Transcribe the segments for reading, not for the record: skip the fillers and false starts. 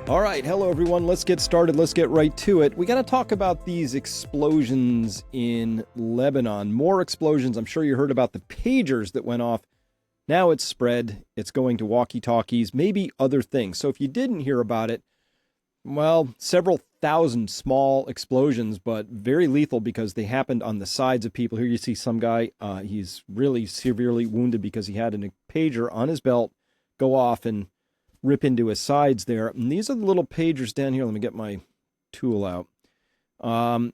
All right, hello everyone. Let's get started. Let's get right to it. We got to talk about these explosions in Lebanon. More explosions. I'm sure you heard about the pagers that went off. Now it's spread. It's going to walkie-talkies, maybe other things. So if you didn't hear about it, well, several thousand small explosions, but very lethal because they happened on the sides of people. Here you see some guy, he's really severely wounded because he had a pager on his belt go off and rip into his sides there. And these are the little pagers down here. Let me get my tool out. Oh,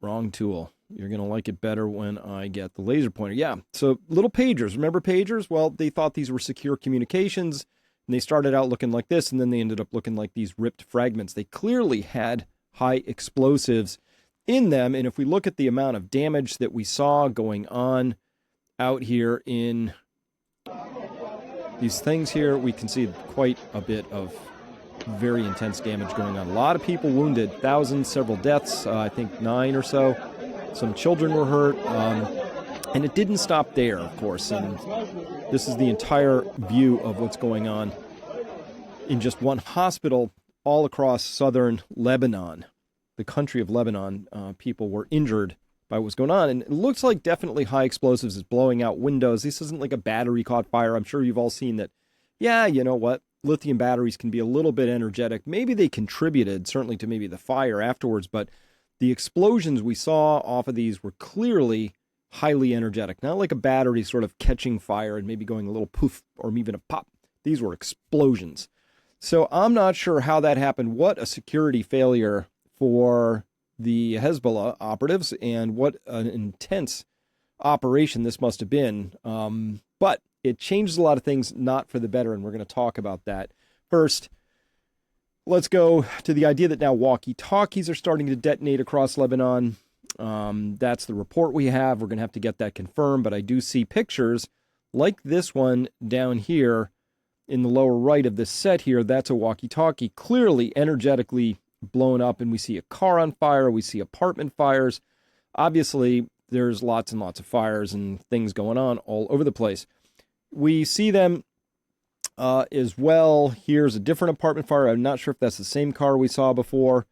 wrong tool. You're going to like it better when I get the laser pointer. Yeah, so little pagers. Remember pagers? Well, they thought these were secure communications, and they started out looking like this, and then they ended up looking like these ripped fragments. They clearly had high explosives in them, and if we look at the amount of damage that we saw going on out here in these things here, we can see quite a bit of very intense damage going on. A lot of people wounded, thousands, several deaths, I think 9 or so. Some children were hurt, and it didn't stop there, of course. And this is the entire view of what's going on in just one hospital all across southern Lebanon, the country of Lebanon. People were injured by what's going on, and it looks like definitely high explosives is blowing out windows. This isn't like a battery caught fire. I'm sure you've all seen that. Yeah, you know what? Lithium batteries can be a little bit energetic. Maybe they contributed certainly to maybe the fire afterwards, but the explosions we saw off of these were clearly highly energetic. Not like a battery sort of catching fire and maybe going a little poof or even a pop. These were explosions. So I'm not sure how that happened. What a security failure for the Hezbollah operatives, and what an intense operation this must have been. But it changes a lot of things, not for the better, and we're going to talk about that. First, let's go to the idea that now walkie-talkies are starting to detonate across Lebanon. That's the report we have. We're going to have to get that confirmed, but I do see pictures like this one down here in the lower right of this set here. That's a walkie-talkie, clearly energetically blown up, and we see a car on fire. We see apartment fires. Obviously, there's lots and lots of fires and things going on all over the place. We see them as well. Here's a different apartment fire. I'm not sure if that's the same car we saw before,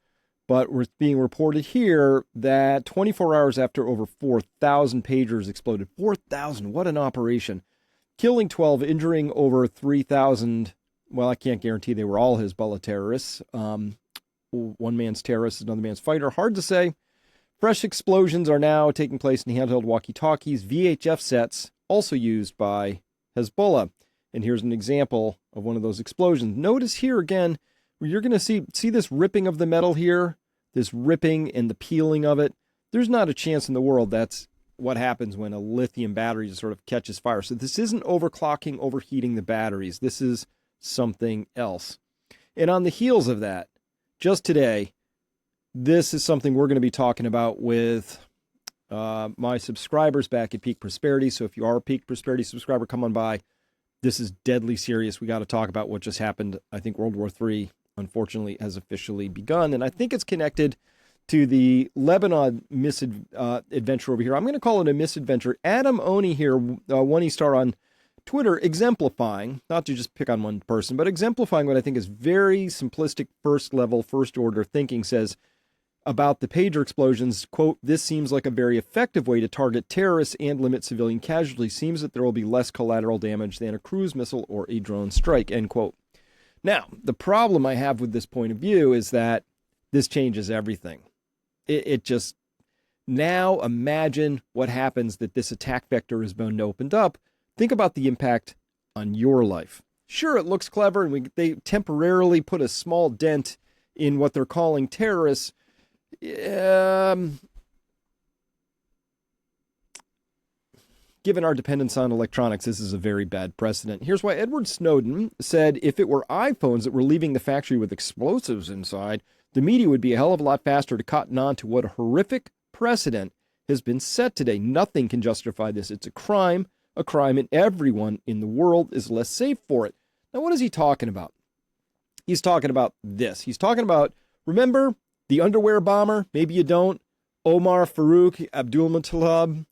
but we're being reported here that 24 hours after over 4,000 pagers exploded. 4,000, what an operation. Killing 12, injuring over 3,000. Well, I can't guarantee they were all Hezbollah terrorists. One man's terrorist, another man's fighter. Hard to say. Fresh explosions are now taking place in handheld walkie-talkies, VHF sets, also used by Hezbollah. And here's an example of one of those explosions. Notice here again, where you're going to see this ripping of the metal here, this ripping and the peeling of it. There's not a chance in the world that's what happens when a lithium battery just sort of catches fire. So this isn't overclocking, overheating the batteries. This is something else. And on the heels of that, just today, this is something we're going to be talking about with my subscribers back at Peak Prosperity. So if you are a Peak Prosperity subscriber, come on by. This is deadly serious. We got to talk about what just happened. I think World War III, unfortunately, has officially begun. And I think it's connected to the Lebanon misadventure over here. I'm going to call it a misadventure. Adam Oni here, one star on Twitter, exemplifying, not to just pick on one person, but exemplifying what I think is very simplistic first level, first order thinking, says about the pager explosions, quote, "This seems like a very effective way to target terrorists and limit civilian casualties. Seems that there will be less collateral damage than a cruise missile or a drone strike," end quote. Now, the problem I have with this point of view is that this changes everything. It just, now imagine what happens that this attack vector has been opened up. Think about the impact on your life. Sure, it looks clever, and they temporarily put a small dent in what they're calling terrorists. Given our dependence on electronics, this is a very bad precedent. Here's why Edward Snowden said if it were iPhones that were leaving the factory with explosives inside, the media would be a hell of a lot faster to cotton on to what a horrific precedent has been set today. Nothing can justify this. It's a crime, and everyone in the world is less safe for it. Now, what is he talking about? He's talking about this. He's talking about, remember the underwear bomber? Maybe you don't. Omar Farouk Abdulmutallab.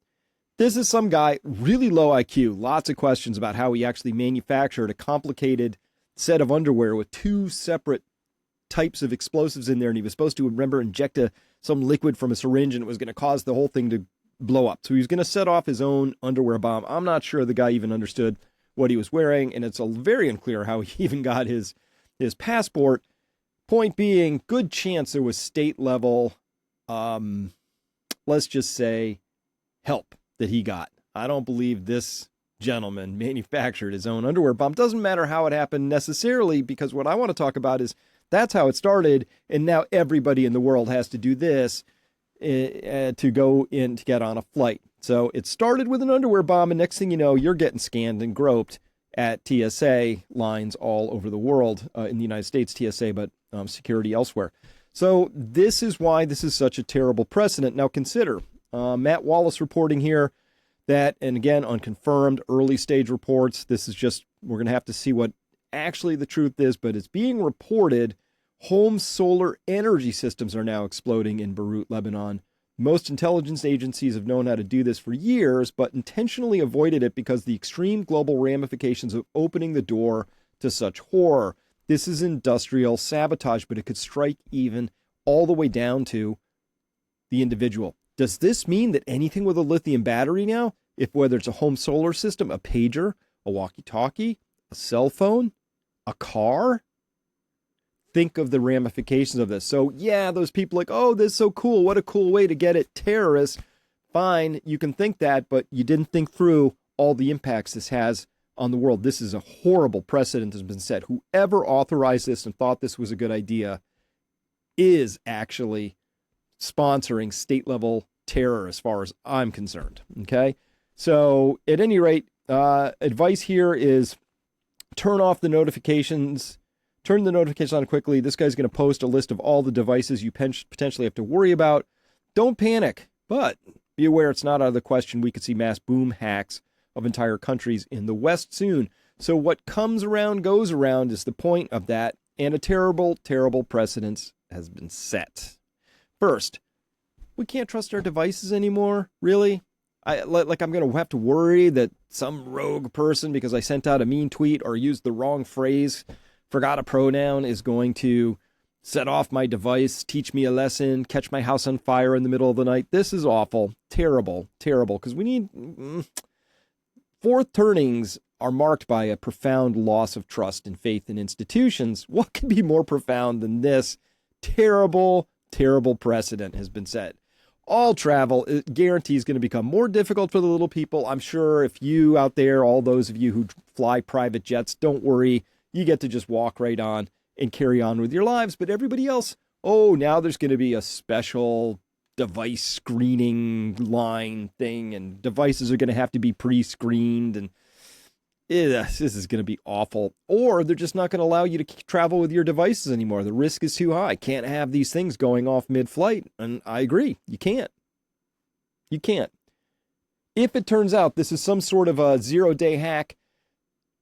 This is some guy, really low IQ, lots of questions about how he actually manufactured a complicated set of underwear with two separate types of explosives in there, and he was supposed to, remember, inject some liquid from a syringe, and it was going to cause the whole thing to blow up. So he was going to set off his own underwear bomb. I'm not sure the guy even understood what he was wearing, and it's very unclear how he even got his passport. Point being, good chance there was state level, let's just say, help that he got. I don't believe this gentleman manufactured his own underwear bomb. Doesn't matter how it happened necessarily, because what I want to talk about is that's how it started, and now everybody in the world has to do this to go in to get on a flight. So it started with an underwear bomb, and next thing you know, you're getting scanned and groped at TSA lines all over the world, in the United States, TSA, but security elsewhere. So this is why this is such a terrible precedent. Now consider, Matt Wallace reporting here that, and again, unconfirmed early stage reports, this is just, we're going to have to see what actually the truth is, but it's being reported home solar energy systems are now exploding in Beirut, Lebanon. Most intelligence agencies have known how to do this for years, but intentionally avoided it because the extreme global ramifications of opening the door to such horror. This is industrial sabotage, but it could strike even all the way down to the individual. Does this mean that anything with a lithium battery now, if whether it's a home solar system, a pager, a walkie-talkie, a cell phone, a car? Think of the ramifications of this. So yeah, those people like, oh, this is so cool. What a cool way to get at terrorists. Fine, you can think that, but you didn't think through all the impacts this has on the world. This is a horrible precedent that's been set. Whoever authorized this and thought this was a good idea is actually sponsoring state-level terror as far as I'm concerned, okay? So at any rate, advice here is turn the notifications on quickly. This guy's going to post a list of all the devices you potentially have to worry about. Don't panic, but be aware it's not out of the question we could see mass boom hacks of entire countries in the West soon. So what comes around goes around is the point of that, and a terrible, terrible precedent has been set. First, we can't trust our devices anymore, really? I'm going to have to worry that some rogue person, because I sent out a mean tweet or used the wrong phrase, forgot a pronoun, is going to set off my device, teach me a lesson, catch my house on fire in the middle of the night. This is awful. Terrible, terrible, because we need... Fourth turnings are marked by a profound loss of trust and faith in institutions. What could be more profound than this? Terrible, terrible precedent has been set. All travel guarantees going to become more difficult for the little people. I'm sure if you out there, all those of you who fly private jets, don't worry. You get to just walk right on and carry on with your lives. But everybody else, oh, now there's going to be a special device screening line thing, and devices are going to have to be pre-screened, and this is going to be awful. Or they're just not going to allow you to travel with your devices anymore. The risk is too high. Can't have these things going off mid-flight. And I agree. You can't. You can't. If it turns out this is some sort of a zero-day hack,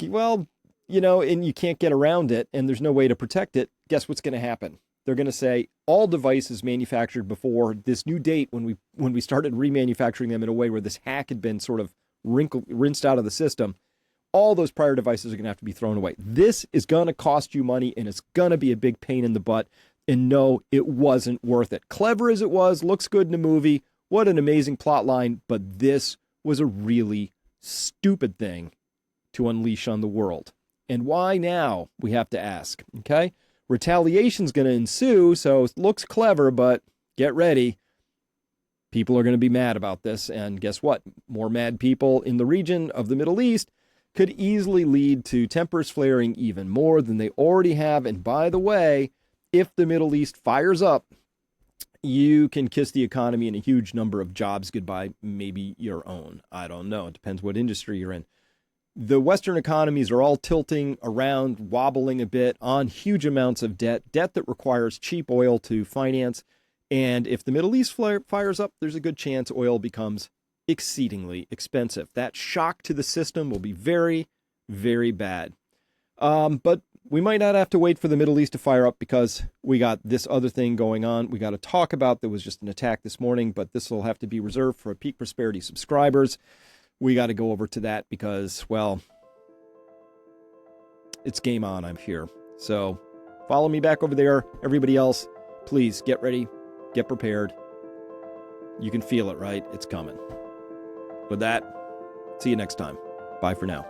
well, and you can't get around it, and there's no way to protect it, guess what's going to happen? They're going to say all devices manufactured before this new date, when we started remanufacturing them in a way where this hack had been sort of rinsed out of the system, all those prior devices are going to have to be thrown away. This is going to cost you money, and it's going to be a big pain in the butt. And no, it wasn't worth it. Clever as it was, looks good in a movie. What an amazing plot line. But this was a really stupid thing to unleash on the world. And why now, we have to ask, okay? Retaliation's going to ensue, so it looks clever, but get ready. People are going to be mad about this, and guess what? More mad people in the region of the Middle East could easily lead to tempers flaring even more than they already have. And by the way, if the Middle East fires up, you can kiss the economy and a huge number of jobs goodbye, maybe your own. I don't know. It depends what industry you're in. The Western economies are all tilting around, wobbling a bit on huge amounts of debt that requires cheap oil to finance. And if the Middle East fires up, there's a good chance oil becomes exceedingly expensive. That shock to the system will be very, very bad. But we might not have to wait for the Middle East to fire up, because we got this other thing going on we got to talk about. There was just an attack this morning, but this will have to be reserved for Peak Prosperity subscribers. We got to go over to that because, well, it's game on, I'm here. So Follow me back over there. Everybody else, please get ready, get prepared. You can feel it, right? It's coming. With that, see you next time. Bye for now.